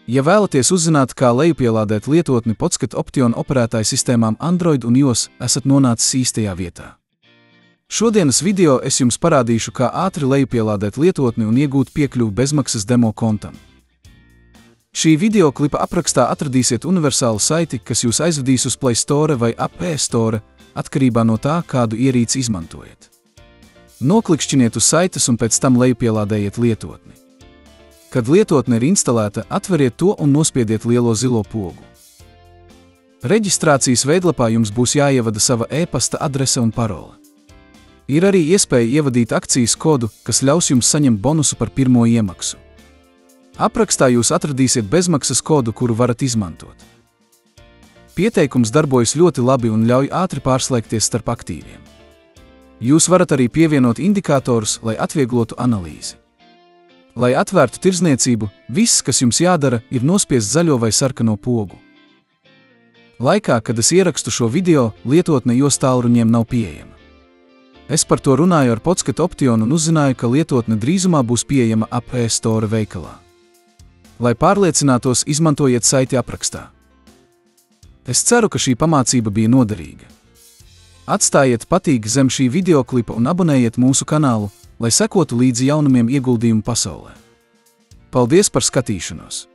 Ja vēlaties uzzināt, kā lejupielādēt lietotni Pocket Option operētāju sistēmām Android un iOS, esat nonācis īstajā vietā. Šodienas video es jums parādīšu, kā ātri lejupielādēt lietotni un iegūt piekļuvi bezmaksas demo kontam. Šī video klipa aprakstā atradīsiet universālu saiti, kas jūs aizvedīs uz Play Store vai App Store, atkarībā no tā, kādu ierīci izmantojat. Noklikšķiniet uz saites un pēc tam lejupielādējiet lietotni. Kad lietotne ir instalēta, atveriet to un nospiediet lielo zilo pogu. Reģistrācijas veidlapā jums būs jāievada sava e-pasta adrese un parole. Ir arī iespēja ievadīt akcijas kodu, kas ļaus jums saņemt bonusu par pirmo iemaksu. Aprakstā jūs atradīsiet bezmaksas kodu, kuru varat izmantot. Pieteikums darbojas ļoti labi un ļauj ātri pārslēgties starp aktīviem. Jūs varat arī pievienot indikatorus, lai atvieglotu analīzi. Lai atvērtu tirdzniecību, viss, kas jums jādara, ir nospiest zaļo vai sarkano pogu. Laikā, kad es ierakstu šo video, lietotne iOS tālruņiem nav pieejama. Es par to runāju ar Pocket Option un uzzināju, ka lietotne drīzumā būs pieejama App Store veikalā. Lai pārliecinātos, izmantojiet saiti aprakstā. Es ceru, ka šī pamācība bija noderīga. Atstājiet patīk zem šī videoklipa un abonējiet mūsu kanālu, lai sekotu līdzi jaunumiem ieguldījumu pasaulē. Paldies par skatīšanos!